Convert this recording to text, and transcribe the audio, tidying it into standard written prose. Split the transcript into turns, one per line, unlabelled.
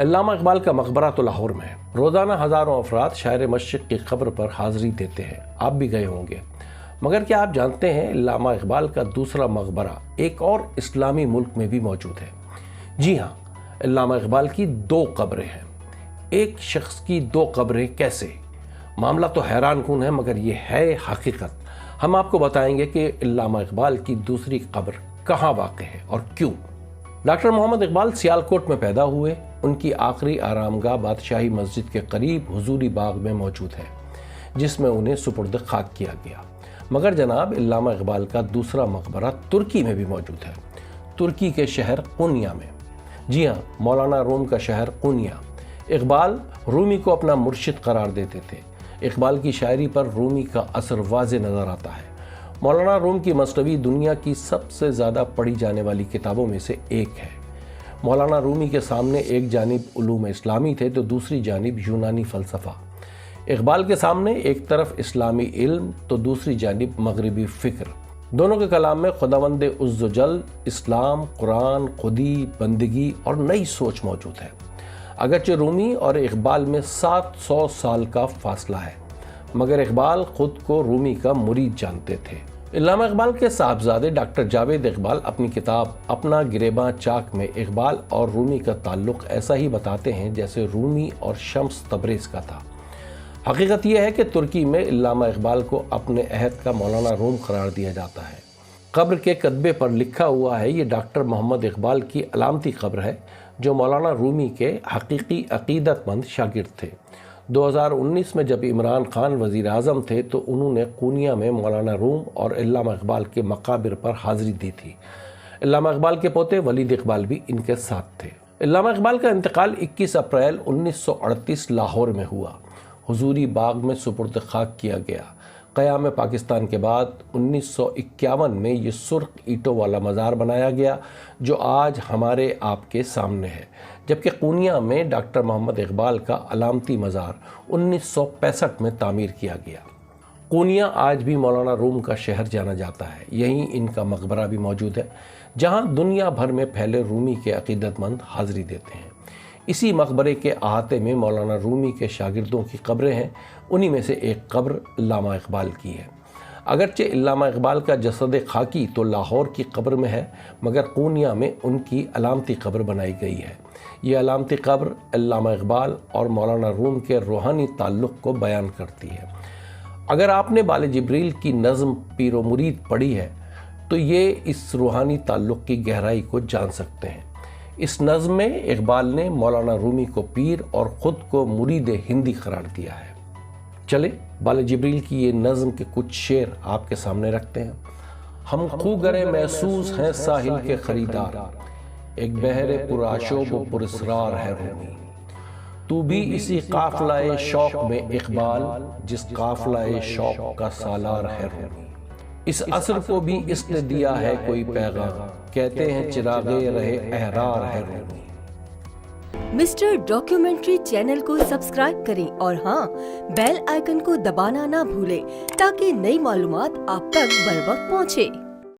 علامہ اقبال کا مقبرہ تو لاہور میں ہے۔ روزانہ ہزاروں افراد شاعر مشرق کی قبر پر حاضری دیتے ہیں، آپ بھی گئے ہوں گے۔ مگر کیا آپ جانتے ہیں علامہ اقبال کا دوسرا مقبرہ ایک اور اسلامی ملک میں بھی موجود ہے؟ جی ہاں، علامہ اقبال کی 2 قبریں ہیں۔ ایک شخص کی 2 قبریں کیسے؟ معاملہ تو حیران کن ہے، مگر یہ ہے حقیقت۔ ہم آپ کو بتائیں گے کہ علامہ اقبال کی دوسری قبر کہاں واقع ہے اور کیوں۔ ڈاکٹر محمد اقبال سیالکوٹ میں پیدا ہوئے۔ ان کی آخری آرامگاہ بادشاہی مسجد کے قریب حضوری باغ میں موجود ہے، جس میں انہیں سپرد خاک کیا گیا۔ مگر جناب، علامہ اقبال کا دوسرا مقبرہ ترکی میں بھی موجود ہے، ترکی کے شہر قونیا میں۔ جی ہاں، مولانا روم کا شہر قونیا۔ اقبال رومی کو اپنا مرشد قرار دیتے تھے۔ اقبال کی شاعری پر رومی کا اثر واضح نظر آتا ہے۔ مولانا روم کی مثنوی دنیا کی سب سے زیادہ پڑھی جانے والی کتابوں میں سے ایک ہے۔ مولانا رومی کے سامنے ایک جانب علوم اسلامی تھے تو دوسری جانب یونانی فلسفہ۔ اقبال کے سامنے ایک طرف اسلامی علم تو دوسری جانب مغربی فکر۔ دونوں کے کلام میں خداوند عز و جل، اسلام، قرآن، خودی، بندگی اور نئی سوچ موجود ہے۔ اگرچہ رومی اور اقبال میں 700 سال کا فاصلہ ہے، مگر اقبال خود کو رومی کا مرید جانتے تھے۔ علامہ اقبال کے صاحبزادے ڈاکٹر جاوید اقبال اپنی کتاب اپنا گریباں چاک میں اقبال اور رومی کا تعلق ایسا ہی بتاتے ہیں جیسے رومی اور شمس تبریز کا تھا۔ حقیقت یہ ہے کہ ترکی میں علامہ اقبال کو اپنے عہد کا مولانا روم قرار دیا جاتا ہے۔ قبر کے کتبے پر لکھا ہوا ہے، یہ ڈاکٹر محمد اقبال کی علامتی قبر ہے، جو مولانا رومی کے حقیقی عقیدت مند شاگرد تھے۔ 2019 میں جب عمران خان وزیر اعظم تھے تو انہوں نے قونیا میں مولانا روم اور علامہ اقبال کے مقابر پر حاضری دی تھی۔ علامہ اقبال کے پوتے ولید اقبال بھی ان کے ساتھ تھے۔ علامہ اقبال کا انتقال 21 اپریل 1938 لاہور میں ہوا۔ حضوری باغ میں سپرد خاک کیا گیا۔ قیام پاکستان کے بعد 1951 میں یہ سرخ اینٹوں والا مزار بنایا گیا، جو آج ہمارے آپ کے سامنے ہے، جبکہ قونیا میں ڈاکٹر محمد اقبال کا علامتی مزار 1965 میں تعمیر کیا گیا۔ قونیا آج بھی مولانا روم کا شہر جانا جاتا ہے۔ یہیں ان کا مقبرہ بھی موجود ہے، جہاں دنیا بھر میں پھیلے رومی کے عقیدت مند حاضری دیتے ہیں۔ اسی مقبرے کے احاطے میں مولانا رومی کے شاگردوں کی قبریں ہیں، انہی میں سے ایک قبر علامہ اقبال کی ہے۔ اگرچہ علامہ اقبال کا جسد خاکی تو لاہور کی قبر میں ہے، مگر قونیا میں ان کی علامتی قبر بنائی گئی ہے۔ یہ علامتی قبر علامہ اقبال اور مولانا روم کے روحانی تعلق کو بیان کرتی ہے۔ اگر آپ نے بال جبریل کی نظم پیر و مرید پڑھی ہے تو یہ اس روحانی تعلق کی گہرائی کو جان سکتے ہیں۔ اس نظم میں اقبال نے مولانا رومی کو پیر اور خود کو مرید ہندی قرار دیا ہے۔ چلے بال جبریل کی یہ نظم کے کچھ شعر آپ کے سامنے رکھتے ہیں۔ ہم خوگرے محسوس ہیں ساحل کے خریدار، ایک بحر پرآشوب و پراسرار ہے رومی۔ تو بھی اسی قافلہ شوق میں اقبال، جس قافلہ شوق کا سالار ہے رومی۔ اس عصر کو بھی اس نے دیا ہے کوئی پیغام، کہتے ہیں چراغے رہے احرار ہے رومی۔
مسٹر ڈاکیومنٹری چینل کو سبسکرائب کریں اور ہاں، بیل آئیکن کو دبانا نہ بھولیں تاکہ نئی معلومات آپ تک بر وقت پہنچے۔